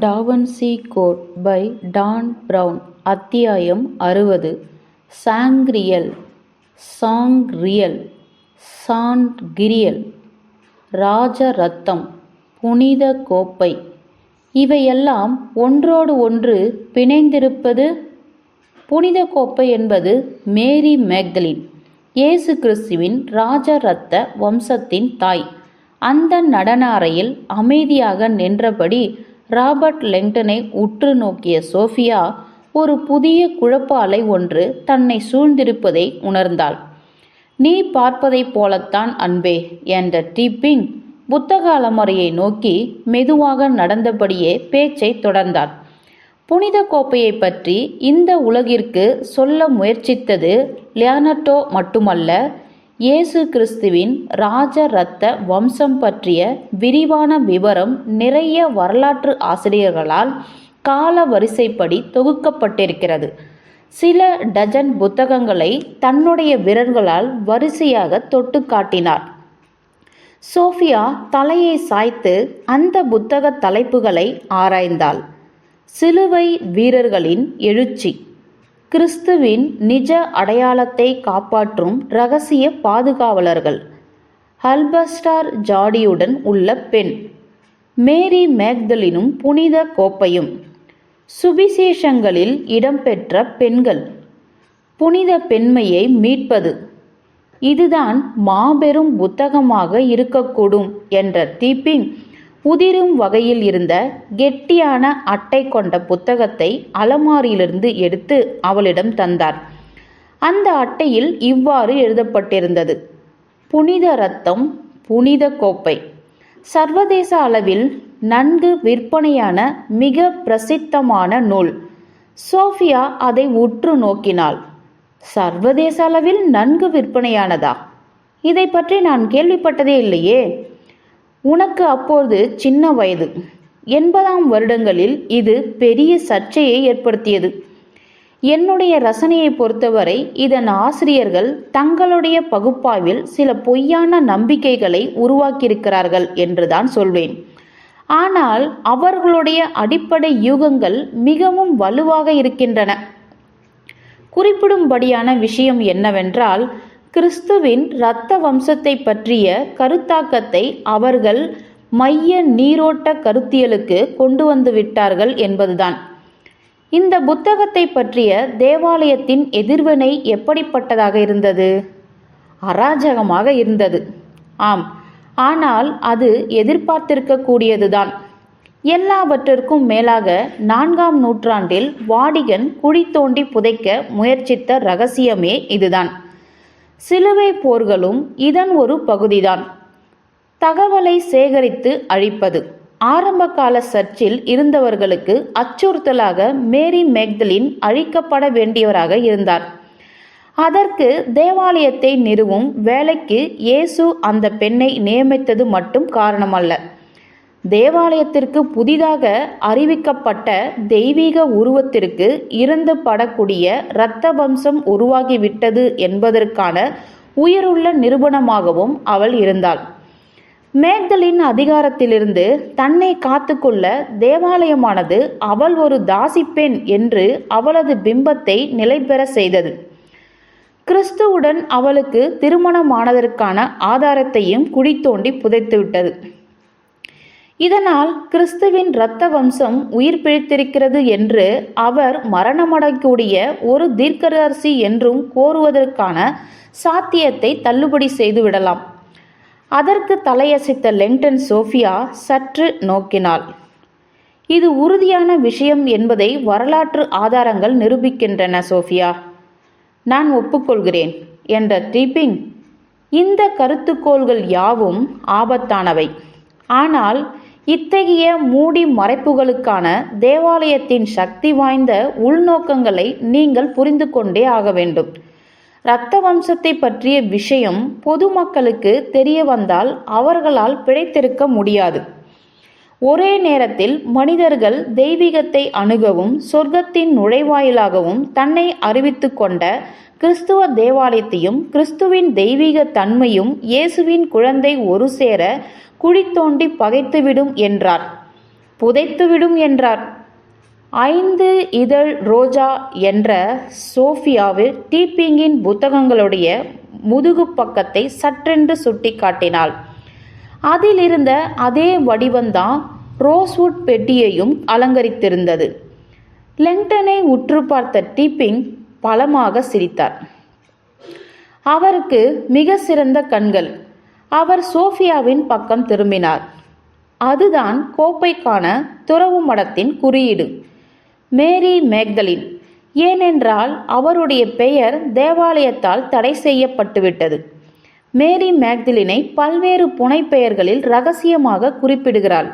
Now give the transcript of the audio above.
டா Vinci Code by Dan Brown. அத்தியாயம் 60. சாங்க்ரியல், சாங்க்ரியல், சாண்ட்கிரியல், ராஜ ரத்தம், புனித கோப்பை. இவையெல்லாம் ஒன்றோடு ஒன்று பிணைந்திருப்பது. புனித கோப்பை என்பது மேரி மேக்தலின், இயேசு கிறிஸ்துவின் ராஜ இரத்த வம்சத்தின் தாய். அந்த நடன அறையில் அமைதியாக நின்றபடி ராபர்ட் லெங்டனை உற்று நோக்கிய சோஃபியா ஒரு புதிய குழப்ப அலை ஒன்று தன்னை சூழ்ந்திருப்பதை உணர்ந்தாள். நீ பார்ப்பதைப் போலத்தான் அன்பே என்ற டீப்பிங் புத்தக அலமாரியை நோக்கி மெதுவாக நடந்தபடியே பேச்சை தொடர்ந்தாள். புனித கோப்பையை பற்றி இந்த உலகிற்கு சொல்ல முயற்சித்தது லியோனார்டோ மட்டுமல்ல, இயேசு கிறிஸ்துவின் ராஜ இரத்த வம்சம் பற்றிய விரிவான விவரம் நிறைய வரலாற்று ஆசிரியர்களால் கால வரிசைப்படி தொகுக்கப்பட்டிருக்கிறது. சில டஜன் புத்தகங்களை தன்னுடைய விரல்களால் வரிசையாக தொட்டு காட்டினார். சோஃபியா தலையை சாய்த்து அந்த புத்தக தலைப்புகளை ஆராய்ந்தாள். சிலுவை வீரர்களின் எழுச்சி, கிறிஸ்துவின் நிஜ அடையாளத்தை காப்பாற்றும் இரகசிய பாதுகாவலர்கள், அல்பஸ்டார் ஜாடியுடன் உள்ள பெண், மேரி மேக்தலினும் புனித கோப்பையும், சுவிசேஷங்களில் இடம்பெற்ற பெண்கள், புனித பெண்மையை மீட்பது. இதுதான் மாபெரும் புத்தகமாக இருக்கக்கூடும் என்ற டீப்பிங் உதிரும் வகையில் இருந்த கெட்டியான அட்டை கொண்ட புத்தகத்தை அலமாரியிலிருந்து எடுத்து அவளிடம் தந்தார். அந்த அட்டையில் இவ்வாறு எழுதப்பட்டிருந்தது: புனித இரத்தம், புனித கோப்பை. சர்வதேச அளவில் நன்கு விற்பனையான மிக பிரசித்தமான நூல். சோஃபியா அதை உற்று நோக்கினாள். சர்வதேச அளவில் நன்கு விற்பனையானதா? இதை பற்றி நான் கேள்விப்பட்டதே இல்லையே. உனக்கு அப்போது சின்ன வயது. 80ஆம் வருடங்களில் இது பெரிய சர்ச்சையை ஏற்படுத்தியது. என்னுடைய ரசனையை பொறுத்தவரை இதன் ஆசிரியர்கள் தங்களுடைய பகுப்பாய்வில் சில பொய்யான நம்பிக்கைகளை உருவாக்கியிருக்கிறார்கள் என்றுதான் சொல்வேன். ஆனால் அவர்களுடைய அடிப்படை யூகங்கள் மிகவும் வலுவாக இருக்கின்றன. குறிப்பிடும்படியான விஷயம் என்னவென்றால், கிறிஸ்துவின் இரத்த வம்சத்தை பற்றிய கருத்தாக்கத்தை அவர்கள் மைய நீரோட்ட கருத்தியலுக்கு கொண்டு வந்து விட்டார்கள் என்பதுதான். இந்த புத்தகத்தை பற்றிய தேவாலயத்தின் எதிர்வினை எப்படிப்பட்டதாக இருந்தது? அராஜகமாக இருந்தது. ஆம், ஆனால் அது எதிர்பார்த்திருக்கக்கூடியதுதான். எல்லாவற்றிற்கும் மேலாக 4ஆம் நூற்றாண்டில் வாடிகன் குழி தோண்டி புதைக்க முயற்சித்த இரகசியமே இதுதான். சிலுவை போர்களும் இதன் ஒரு பகுதிதான். தகவலை சேகரித்து அழிப்பது. ஆரம்பகால சர்ச்சில் இருந்தவர்களுக்கு அச்சுறுத்தலாக மேரி மேக்தலின் அழிக்கப்பட வேண்டியவராக இருந்தார். அதற்கு தேவாலயத்தை நிறுவும் வேலைக்கு இயேசு அந்த பெண்ணை நியமித்தது மட்டும் காரணமல்ல. தேவாலயத்திற்கு புதிதாக அறிவிக்கப்பட்ட தெய்வீக உருவத்திற்கு இருந்து படக்கூடிய இரத்த வம்சம் உருவாகிவிட்டது என்பதற்கான உயிருள்ள நிரூபணமாகவும் அவள் இருந்தாள். மேக்தலின் அதிகாரத்திலிருந்து தன்னை காத்துக்கொள்ள தேவாலயமானது அவள் ஒரு தாசிப்பெண் என்று அவளது பிம்பத்தை நிலைபெற செய்தது. கிறிஸ்துவுடன் அவளுக்கு திருமணமானதற்கான ஆதாரத்தையும் குழி தோண்டி புதைத்துவிட்டது. இதனால் கிறிஸ்துவின் இரத்த வம்சம் உயிர் பிழைத்திருக்கிறது என்று அவர் மரணமடையக்கூடிய ஒரு தீர்க்கதரிசி என்றும் கோருவதற்கான சாத்தியத்தை தள்ளுபடி செய்துவிடலாம். அதற்கு தலையசைத்த லெங்டன் சோஃபியா சற்று நோக்கினாள். இது உறுதியான விஷயம் என்பதை வரலாற்று ஆதாரங்கள் நிரூபிக்கின்றன சோஃபியா. நான் ஒப்புக்கொள்கிறேன் என்ற டீப்பிங். இந்த கருத்துக்கோள்கள் யாவும் ஆபத்தானவை. ஆனால் இத்தகைய மூடி மறைப்புகளுக்கான தேவாலயத்தின் சக்தி வாய்ந்த உள்நோக்கங்களை நீங்கள் புரிந்து கொண்டே ஆக வேண்டும். இரத்த வம்சத்தை பற்றிய விஷயம் பொதுமக்களுக்கு தெரிய வந்தால் அவர்களால் பிழைத்திருக்க முடியாது. ஒரே நேரத்தில் மனிதர்கள் தெய்வீகத்தை அணுகவும் சொர்க்கத்தின் நுழைவாயிலாகவும் தன்னை அறிவித்து கொண்ட கிறிஸ்துவ தேவாலயத்தையும் கிறிஸ்துவின் தெய்வீக தன்மையும் இயேசுவின் குழந்தை ஒரு சேர குழி தோண்டி பகைத்துவிடும் என்றார். புதைத்துவிடும் என்றார். 5 இதழ் ரோஜா என்ற சோஃபியாவில் டீப்பிங்கின் புத்தகங்களுடைய முதுகு பக்கத்தை சற்றென்று சுட்டி காட்டினாள். அதில் இருந்த அதே வடிவந்தான் ரோஸ்வுட் பெட்டியையும் அலங்கரித்திருந்தது. லெங்டனை உற்று பார்த்த டீப்பிங் பலமாக சிரித்தார். அவருக்கு மிக சிறந்த கண்கள். அவர் சோஃபியாவின் பக்கம் திரும்பினார். அதுதான் கோப்பைக்கான துறவு மடத்தின் குறியீடு, மேரி மேக்தலின். ஏனென்றால் அவருடைய பெயர் தேவாலயத்தால் தடை செய்யப்பட்டுவிட்டது. மேரி மேக்தலினை பல்வேறு புனைப்பெயர்களில் இரகசியமாக குறிப்பிடுகிறாள்.